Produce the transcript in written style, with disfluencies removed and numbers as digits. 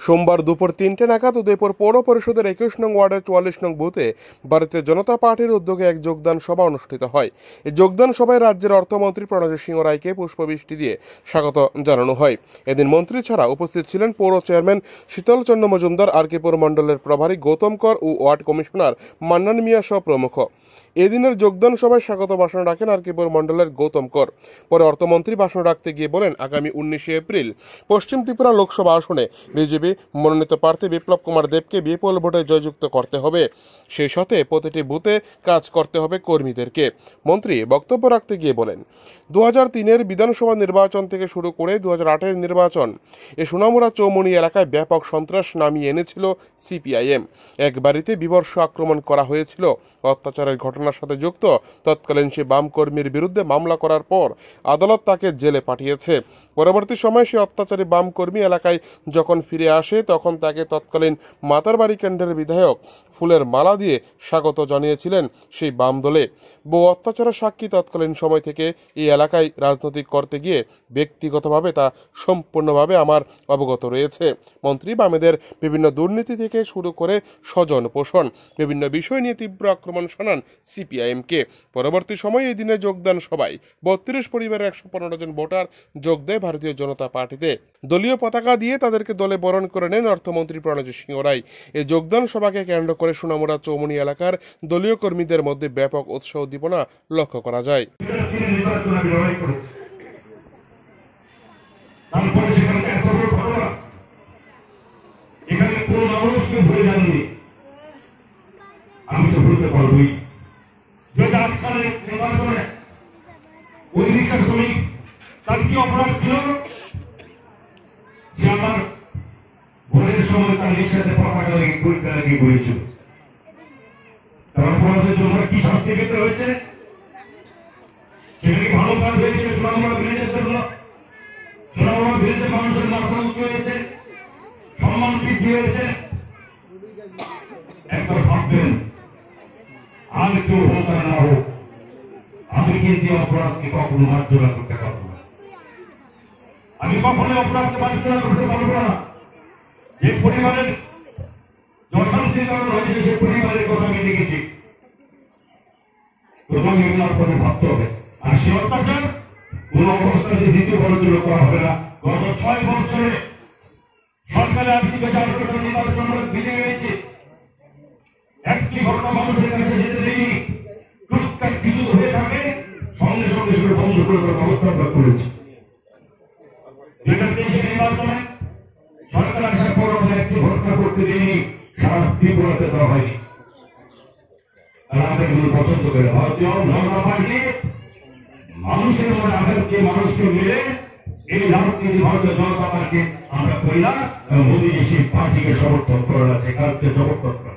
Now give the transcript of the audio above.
সোমবার দুপুর ৩টে নাগাদ উদয়পুর পৌর পরিষদের ২১ নং ওয়ার্ডের ৪৪ নং বুথে ভারতীয় জনতা পার্টির উদ্যোগে এক যোগদান সভা অনুষ্ঠিত হয়। এই যোগদান সভায় রাজ্যের অর্থমন্ত্রী প্রণজিৎ সিংহ রায়কে পুষ্পবৃষ্টি দিয়ে স্বাগত জানানো হয়। এদিন মন্ত্রী ছাড়া উপস্থিত ছিলেন পৌর চেয়ারম্যান শীতল চন্দ্র মজুমদার, আর.কে.পুর মণ্ডলের প্রভারী গৌতম কর ও ওয়ার্ড কমিশনার মান্নান মিয়া সহ প্রমুখ। এদিনের যোগদান সভায় স্বাগত ভাষণ রাখেন আর.কে.পুর মণ্ডলের গৌতম কর। পরে অর্থমন্ত্রী ভাষণ রাখতে গিয়ে বলেন, আগামী 19শে এপ্রিল পশ্চিম ত্রিপুরা লোকসভা আসনে বিজেপি মনোনীত প্রার্থী বিপ্লব কুমার দেবকে বিপুল ভোটে জয়যুক্ত করতে হবে। সেই সাথে প্রতিটি বুথে কাজ করতে হবে কর্মীদেরকে। মন্ত্রী বক্তব্য রাখতে গিয়ে বলেন, 2003-এর বিধানসভা নির্বাচন থেকে শুরু করে 2008-এর নির্বাচন এ সোনামুড়া চৌমনি এলাকায় ব্যাপক সন্ত্রাস নামিয়ে এনেছিল সিপিআইএম। এক বাড়িতে বীভৎস আক্রমণ করা হয়েছিল। অত্যাচারের ঘটনার সাথে যুক্ত তৎকালীন সে বাম কর্মীর বিরুদ্ধে মামলা করার পর আদালত তাকে জেলে পাঠিয়েছে। পরবর্তী সময়ে সে অত্যাচারী বাম কর্মী এলাকায় যখন ফিরে আসে তখন তাকে তৎকালীন মাতারবাড়ি কেন্দ্রের বিধায়ক ফুলের মালা দিয়ে স্বাগত জানিয়েছিলেন সেই বাম দলে। বহু অত্যাচারের সাক্ষী তৎকালীন সময় থেকে এই এলাকায় রাজনৈতিক করতে গিয়ে ব্যক্তিগতভাবে তা সম্পূর্ণভাবে আমার অবগত রয়েছে। মন্ত্রী বামেদের বিভিন্ন দুর্নীতি থেকে শুরু করে স্বজন পোষণ বিভিন্ন বিষয় নিয়ে তীব্র আক্রমণ শানান সিপিআইএমকে। পরবর্তী সময়ে এই দিনে যোগদান সভায় 32 পরিবারের 115 জন ভোটার যোগ দেয় ভারতীয় জনতা পার্টিতে। দলীয় পতাকা দিয়ে তাদেরকে দলে বরণ করে নেন অর্থমন্ত্রী প্রণজিৎ সিংহ রায়। এই যোগদান সভাকে কেন্দ্র করে সোনামুড়া চৌমনি এলাকার দলীয় কর্মীদের মধ্যে ব্যাপক উৎসাহ উদ্দীপনা লক্ষ্য করা যায়। আমি তো বলতে পারবই যে সালের নির্বাচনে ওই রিক্সা শ্রমিক তার কি অপরাধ ছিল যে আমার ভোটের সময় তার রিক্সাতে পতাকা লাগিয়ে বলেছিল। তার অপরাধের জন্য কি শাস্তি পেতে হয়েছে? সেটা কি ভালো কাজ হয়েছিল? সোনামুড়া ভিলেজের জন্য সোনামুড়া ভিলেজের মানুষের মাথা উঁচু হয়েছে, সম্মান বৃদ্ধি হয়েছে। একবার ভাববেন, আর কেউ হোক আর না হোক, আমি কিন্তু অপরাধকে কখনো মার্জনা করতে পারবো না। আমি কখনোই অপরাধকে মার্জনা করতে পারবো না। যে পরিবারের অশান্তির কারণ হয়েছে সে পরিবারের কথা আমি দেখেছি। প্রথমে এগুলোর কথা ভাবতে হবে। আর সে অত্যাচার কোন অবস্থাতে দ্বিতীয়বারের জন্য করা হবে না। গত 6 বছরে সরকারের আর্থিক নির্বাচন বিজয় হয়েছে, একটি ঘটনা মানুষের কাছে যেতে দেয়নি। টুকটাক কিছু হয়ে থাকে সঙ্গে সঙ্গে সেগুলো বন্ধ করে দেওয়ার ব্যবস্থা আমরা করেছি। 2023 নির্বাচনে সরকার আসার পর আমরা একটি ঘটনা করতে দেয়নি, সারা ত্রিপুরাতে দেওয়া হয়নি। আমাদের এগুলো পছন্দ করে ভারতীয় জনতা পার্টি মানুষের মধ্যে আঘাতকে মানুষকে মিলে এই রাজনীতি ভারতীয় জনতা পার্টি আমরা করি না। মোদী সেই পার্টিকে সমর্থন করে না, সে কাজকে সমর্থন করে।